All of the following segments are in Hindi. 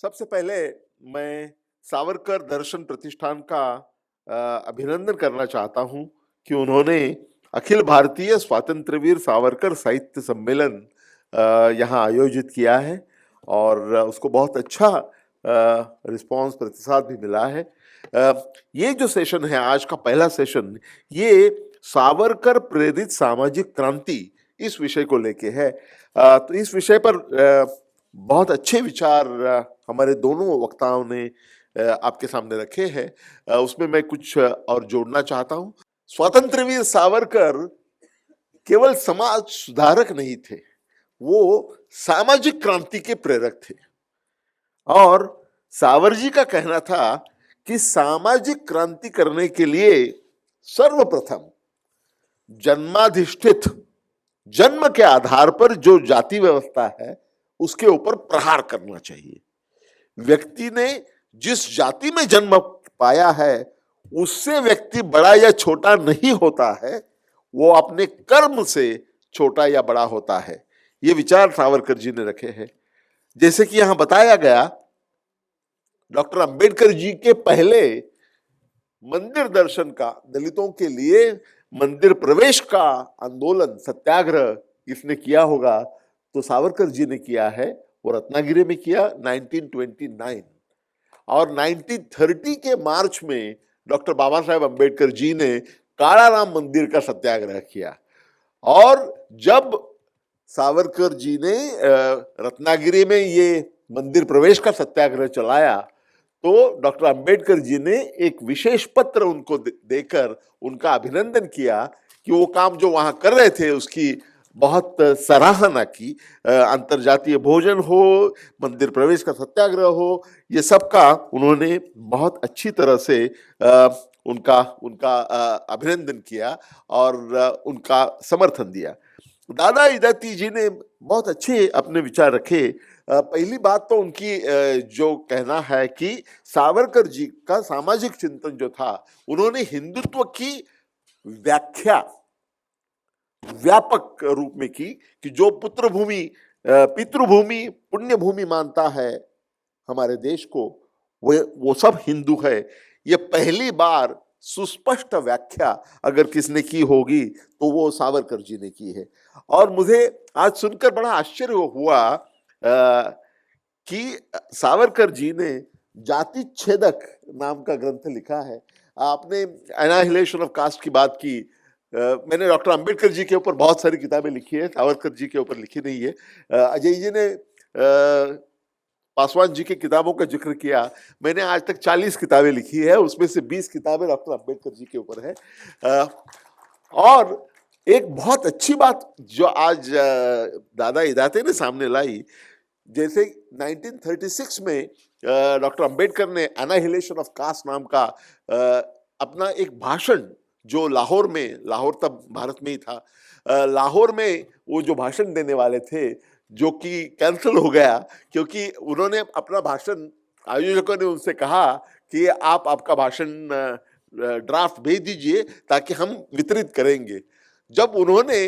सबसे पहले मैं सावरकर दर्शन प्रतिष्ठान का अभिनंदन करना चाहता हूँ कि उन्होंने अखिल भारतीय स्वातंत्रवीर सावरकर साहित्य सम्मेलन यहाँ आयोजित किया है और उसको बहुत अच्छा रिस्पांस प्रतिसाद भी मिला है। ये जो सेशन है, आज का पहला सेशन, ये सावरकर प्रेरित सामाजिक क्रांति इस विषय को लेके है। तो इस विषय पर बहुत अच्छे विचार हमारे दोनों वक्ताओं ने आपके सामने रखे हैं। उसमें मैं कुछ और जोड़ना चाहता हूं। स्वतंत्रवीर सावरकर केवल समाज सुधारक नहीं थे, वो सामाजिक क्रांति के प्रेरक थे। और सावर जी का कहना था कि सामाजिक क्रांति करने के लिए सर्वप्रथम जन्माधिष्ठित, जन्म के आधार पर जो जाति व्यवस्था है उसके ऊपर प्रहार करना चाहिए। व्यक्ति ने जिस जाति में जन्म पाया है उससे व्यक्ति बड़ा या छोटा नहीं होता है, वो अपने कर्म से छोटा या बड़ा होता है। ये विचार सावरकर जी ने रखे हैं। जैसे कि यहां बताया गया, डॉक्टर अंबेडकर जी के पहले मंदिर दर्शन का, दलितों के लिए मंदिर प्रवेश का आंदोलन, सत्याग्रह किसने किया होगा तो सावरकर जी ने किया है। वो रत्नागिरी में किया 1929। और 1930 के मार्च में डॉक्टर बाबा साहेब अंबेडकर जी ने कालाराम मंदिर का सत्याग्रह किया। और जब सावरकर जी ने रत्नागिरी में ये मंदिर प्रवेश का सत्याग्रह चलाया तो डॉक्टर अंबेडकर जी ने एक विशेष पत्र उनको देकर उनका अभिनंदन किया कि वो काम जो वहां कर रहे थे उसकी बहुत सराहना की। अंतरजातीय भोजन हो, मंदिर प्रवेश का सत्याग्रह हो, ये सब का उन्होंने बहुत अच्छी तरह से उनका अभिनंदन किया और उनका समर्थन दिया। दादा इदाती जी ने बहुत अच्छे अपने विचार रखे। पहली बात तो उनकी जो कहना है कि सावरकर जी का सामाजिक चिंतन जो था, उन्होंने हिंदुत्व की व्याख्या व्यापक रूप में की कि जो पुत्रभूमि, पितृभूमि, पुण्य भूमि मानता है हमारे देश को, वो सब हिंदू है। ये पहली बार सुस्पष्ट व्याख्या अगर किसने की होगी तो वो सावरकर जी ने की है। और मुझे आज सुनकर बड़ा आश्चर्य हुआ कि सावरकर जी ने जाति छेदक नाम का ग्रंथ लिखा है। आपने एनाहिलेशन ऑफ कास्ट की बात की। मैंने डॉक्टर अंबेडकर जी के ऊपर बहुत सारी किताबें लिखी है, सावरकर जी के ऊपर लिखी नहीं है। अजय जी ने पासवान जी की किताबों का जिक्र किया। मैंने आज तक 40 किताबें लिखी है, उसमें से 20 किताबें डॉक्टर अंबेडकर जी के ऊपर है। और एक बहुत अच्छी बात जो आज दादा इदाते ने सामने लाई, जैसे 1936 में डॉक्टर अंबेडकर ने एनाहिलेशन ऑफ कास्ट नाम का अपना एक भाषण, जो लाहौर में, लाहौर तब भारत में ही था, लाहौर में वो जो भाषण देने वाले थे, जो कि कैंसिल हो गया क्योंकि उन्होंने अपना भाषण, आयोजकों ने उनसे कहा कि आप आपका भाषण ड्राफ्ट भेज दीजिए ताकि हम वितरित करेंगे। जब उन्होंने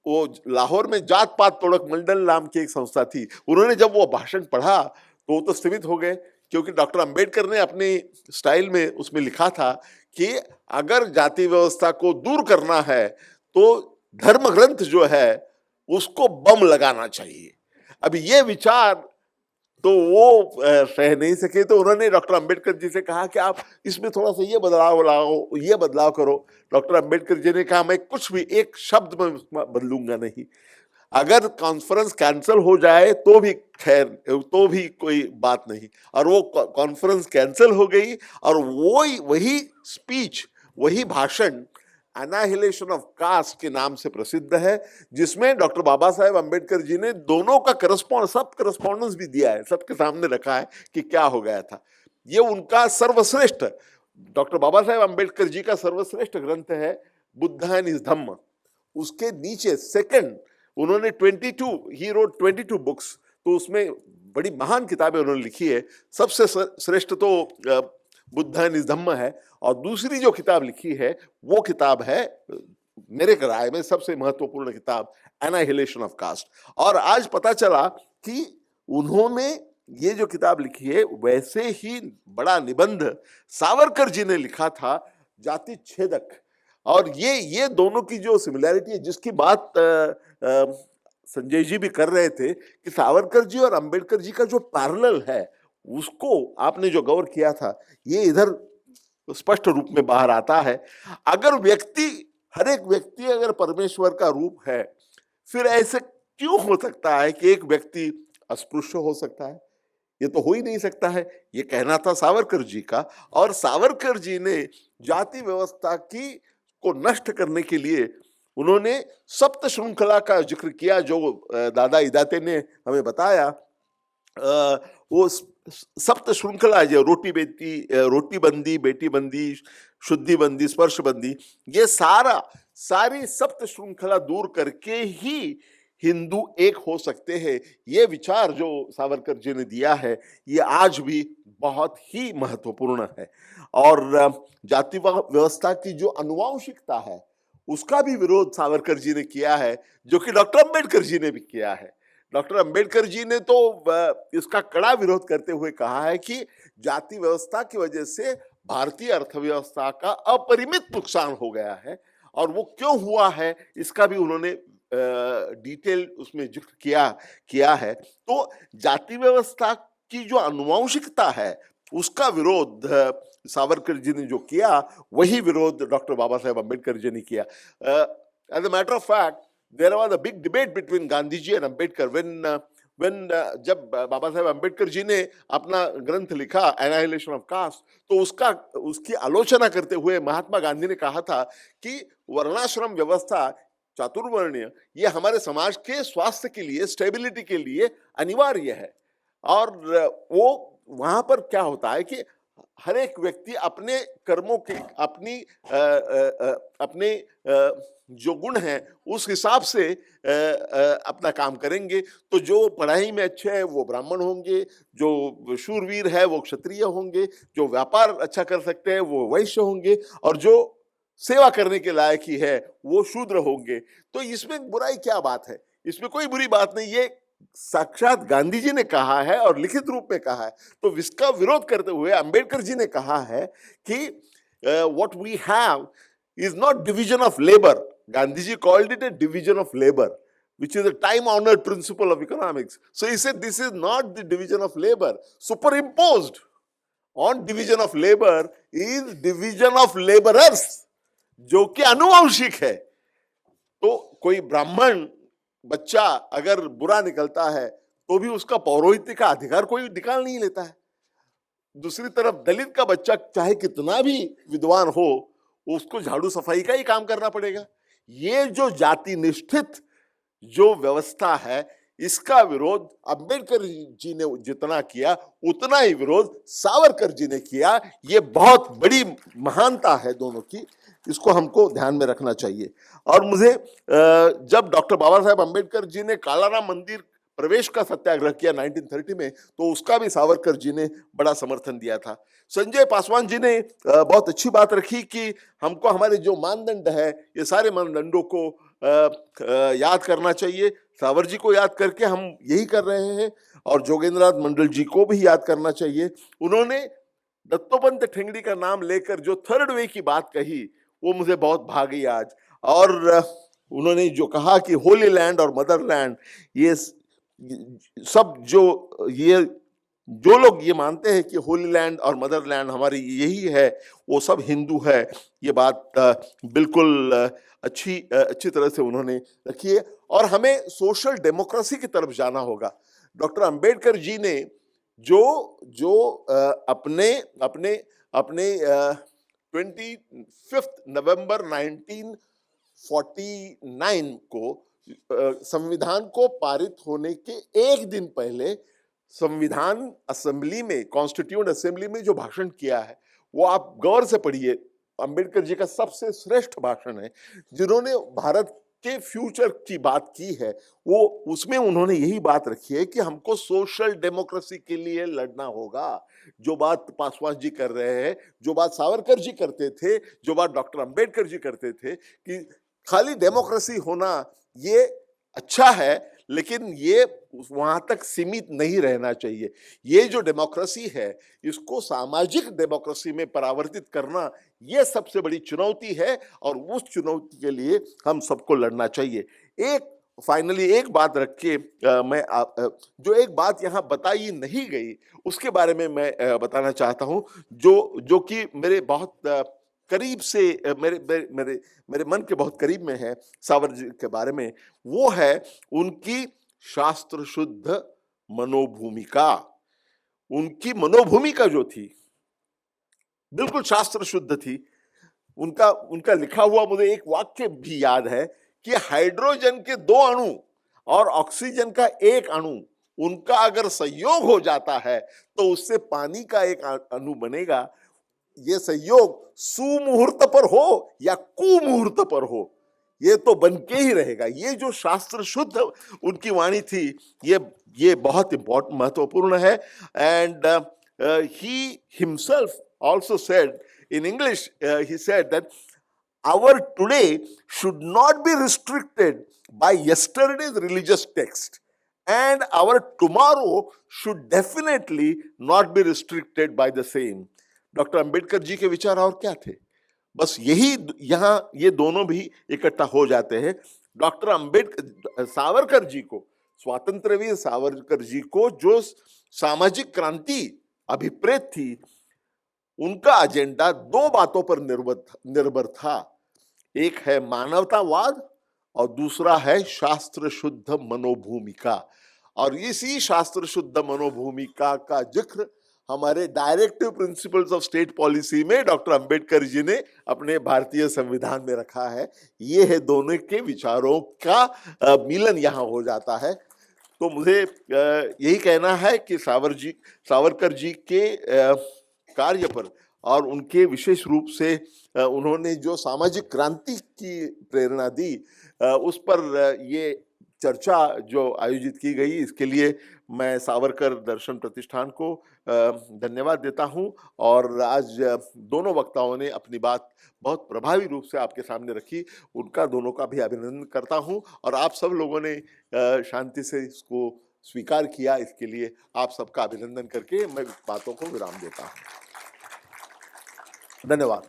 वो लाहौर में जात पात तोड़क मंडल नाम की एक संस्था थी, उन्होंने जब वो भाषण पढ़ा तो वो तो स्थगित हो गए, क्योंकि डॉक्टर अंबेडकर ने अपने स्टाइल में उसमें लिखा था कि अगर जाति व्यवस्था को दूर करना है तो धर्म ग्रंथ जो है उसको बम लगाना चाहिए। अब ये विचार तो वो सह नहीं सके, तो उन्होंने डॉक्टर अंबेडकर जी से कहा कि आप इसमें थोड़ा सा ये बदलाव लाओ, ये बदलाव करो। डॉक्टर अंबेडकर जी ने कहा मैं कुछ भी एक शब्द में बदलूंगा नहीं। अगर कॉन्फ्रेंस कैंसिल हो जाए तो भी खैर, तो भी कोई बात नहीं। और वो कॉन्फ्रेंस कैंसिल हो गई और वही स्पीच, वही भाषण एनाहिलेशन ऑफ कास्ट के नाम से प्रसिद्ध है, जिसमें डॉक्टर बाबा साहेब अंबेडकर जी ने दोनों का सब करस्पॉन्डेंस भी दिया है, सबके सामने रखा है कि क्या हो गया था। ये उनका सर्वश्रेष्ठ, डॉक्टर बाबा साहेब अंबेडकर जी का सर्वश्रेष्ठ ग्रंथ है बुद्ध एंड हिज धम्म। उसके नीचे सेकंड उन्होंने 22, ही रोट 22 बुक्स, तो उसमें बड़ी महान किताबें उन्होंने लिखी है। सबसे श्रेष्ठ तो बुद्ध एंड हिज धम्म है, और दूसरी जो किताब लिखी है वो किताब है मेरे राय में सबसे महत्वपूर्ण किताब, एनाहिलेशन ऑफ कास्ट। और आज पता चला कि उन्होंने ये जो किताब लिखी है वैसे ही बड़ा निबंध सावरकर जी ने लिखा था, जाति छेदक। और ये दोनों की जो सिमिलैरिटी है, जिसकी बात संजय जी भी कर रहे थे कि सावरकर जी और अंबेडकर जी का जो पैरेलल है, उसको आपने जो गौर किया था, ये इधर स्पष्ट रूप में बाहर आता है। अगर हर एक व्यक्ति अगर परमेश्वर का रूप है, फिर ऐसे क्यों हो सकता है कि एक व्यक्ति अस्पृश्य हो सकता है? ये तो हो ही नहीं सकता है। ये कहना था सावरकर जी का, और सावरकर जी ने जाति व्यवस्था की को नष्ट करने के लिए उन्होंने सप्त श्रृंखला का जिक्र किया, जो दादा इदाते ने हमें बताया। वो सप्त श्रृंखला जो रोटी बंदी, बेटी बंदी, शुद्धि बंदी, स्पर्श बंदी, ये सारी सप्त श्रृंखला दूर करके ही हिंदू एक हो सकते हैं। ये विचार जो सावरकर जी ने दिया है, ये आज भी बहुत ही महत्वपूर्ण है। और जाति व्यवस्था की जो अनुवांशिकता है, उसका भी विरोध सावरकर जी ने किया है, जो कि डॉक्टर अंबेडकर जी ने भी किया है। डॉक्टर अंबेडकर जी ने तो इसका कड़ा विरोध करते हुए कहा है कि जाति व्यवस्था की वजह से भारतीय अर्थव्यवस्था का अपरिमित नुकसान हो गया है, और वो क्यों हुआ है इसका भी उन्होंने डिटेल उसमें जिक्र किया है। तो जाति व्यवस्था की जो अनुवांशिकता है, उसका विरोध सावरकर जी ने जो किया, वही विरोध डॉक्टर बाबा साहेब अम्बेडकर जी ने किया। As a matter of fact, there was a big debate between Gandhi ji and Ambedkar when जब बाबा साहेब अम्बेडकर जी ने अपना ग्रंथ लिखा एनाहिलेशन ऑफ कास्ट, तो उसकी आलोचना करते हुए महात्मा गांधी ने कहा था कि वर्णाश्रम व्यवस्था, चातुर्वर्ण्य, ये हमारे समाज के स्वास्थ्य के लिए, स्टेबिलिटी के लिए अनिवार्य है। और वो वहां पर क्या होता है कि हर एक व्यक्ति अपने कर्मों के अपने जो गुण हैं उस हिसाब से अपना काम करेंगे। तो जो पढ़ाई में अच्छे हैं वो ब्राह्मण होंगे, जो शूरवीर है वो क्षत्रिय होंगे, जो व्यापार अच्छा कर सकते हैं वो वैश्य होंगे, और जो सेवा करने के लायक ही है वो शूद्र होंगे। तो इसमें बुराई क्या बात है? इसमें कोई बुरी बात नहीं। ये साक्षात गांधी जी ने कहा है और लिखित रूप में कहा है। तो इसका विरोध करते हुए अंबेडकर जी ने कहा है कि what we have is not division of labour. Gandhi ji called it a division of labour, which is a time honored principle of economics. So he said this is not the division of labor. Superimposed on division of labor is division of laborers, जो कि अनुवांशिक है। तो कोई ब्राह्मण बच्चा अगर बुरा निकलता है तो भी उसका पौरोहित्य का अधिकार कोई निकाल नहीं लेता है। दूसरी तरफ दलित का बच्चा चाहे कितना भी विद्वान हो, उसको झाड़ू सफाई का ही काम करना पड़ेगा। ये जो जाति निष्ठित जो व्यवस्था है, इसका विरोध अंबेडकर जी ने जितना किया, उतना ही विरोध सावरकर जी ने किया। ये बहुत बड़ी महानता है दोनों की, इसको हमको ध्यान में रखना चाहिए। और मुझे जब डॉक्टर बाबा साहेब अम्बेडकर जी ने कालाराम मंदिर प्रवेश का सत्याग्रह किया 1930 में, तो उसका भी सावरकर जी ने बड़ा समर्थन दिया था। संजय पासवान जी ने बहुत अच्छी बात रखी कि हमको हमारे जो मानदंड है, ये सारे मानदंडों को याद करना चाहिए। सावर जी को याद करके हम यही कर रहे हैं, और जोगेंद्रनाथ मंडल जी को भी याद करना चाहिए। उन्होंने दत्तोपंत ठेंगड़ी का नाम लेकर जो थर्ड वे की बात कही, वो मुझे बहुत भा गई आज। और उन्होंने जो कहा कि होली लैंड और मदरलैंड, ये सब जो लोग ये मानते हैं कि होली लैंड और मदरलैंड हमारी यही है, वो सब हिंदू है। ये बात बिल्कुल अच्छी तरह से उन्होंने रखी है। और हमें सोशल डेमोक्रेसी की तरफ जाना होगा। डॉक्टर अंबेडकर जी ने जो अपने 25 नवंबर 1949 को संविधान को पारित होने के एक दिन पहले संविधान असेंबली में, कॉन्स्टिट्यूएंट असेंबली में जो भाषण किया है, वो आप गौर से पढ़िए। अंबेडकर जी का सबसे श्रेष्ठ भाषण है, जिन्होंने भारत के फ्यूचर की बात की है। वो उसमें उन्होंने यही बात रखी है कि हमको सोशल डेमोक्रेसी के लिए लड़ना होगा। जो बात पासवान जी कर रहे हैं, जो बात सावरकर जी करते थे, जो बात डॉक्टर अंबेडकर जी करते थे कि खाली डेमोक्रेसी होना ये अच्छा है, लेकिन ये वहां तक सीमित नहीं रहना चाहिए। ये जो डेमोक्रेसी है, इसको सामाजिक डेमोक्रेसी में परावर्तित करना, ये सबसे बड़ी चुनौती है और उस चुनौती के लिए हम सबको लड़ना चाहिए। एक फाइनली एक बात रख के जो एक बात यहाँ बताई नहीं गई, उसके बारे में मैं बताना चाहता हूँ, जो कि मेरे बहुत करीब से मेरे मेरे मेरे मेरे मन के बहुत करीब में है सावर जी के बारे में। वो है उनकी शास्त्र शुद्ध मनोभूमिका। उनकी मनोभूमिका जो थी, बिल्कुल शास्त्र शुद्ध थी। उनका उनका लिखा हुआ मुझे एक वाक्य भी याद है कि हाइड्रोजन के 2 अणु और ऑक्सीजन का 1 अणु, उनका अगर संयोग हो जाता है तो उससे पानी का एक अणु बनेगा। ये संयोग सुमुहूर्त पर हो या कुमुहूर्त पर हो, ये तो बन के ही रहेगा। ये जो शास्त्र शुद्ध उनकी वाणी थी, ये बहुत इंपॉर्टेंट महत्वपूर्ण है। And he himself also said in English, he said that our today should not be restricted by yesterday's religious text, and our tomorrow should definitely not be restricted by the same. Doctor Ambedkar ji के विचार और क्या थे? बस यही यहाँ ये दोनों भी इकट्ठा हो जाते हैं। डॉक्टर अंबेडकर सावरकर जी को, स्वातंत्रवीर सावरकर जी को जो सामाजिक क्रांति अभिप्रेत थी, उनका एजेंडा 2 बातों पर निर्भर था। एक है मानवतावाद और दूसरा है शास्त्र शुद्ध मनोभूमिका। और इसी शास्त्र शुद्ध मनोभूमिका का जिक्र हमारे directive principles of state policy में डॉक्टर अंबेडकर जी ने अपने भारतीय संविधान में रखा है। ये है दोनों के विचारों का मिलन यहाँ हो जाता है। तो मुझे यही कहना है कि सावरकर जी के कार्य पर और उनके विशेष रूप से उन्होंने जो सामाजिक क्रांति की प्रेरणा दी, उस पर ये चर्चा जो आयोजित की गई, इसके लिए मैं सावरकर दर्शन प्रतिष्ठान को धन्यवाद देता हूं। और आज दोनों वक्ताओं ने अपनी बात बहुत प्रभावी रूप से आपके सामने रखी, उनका दोनों का भी अभिनंदन करता हूं। और आप सब लोगों ने शांति से इसको स्वीकार किया, इसके लिए आप सबका अभिनंदन करके मैं बातों को विराम देता हूं। धन्यवाद।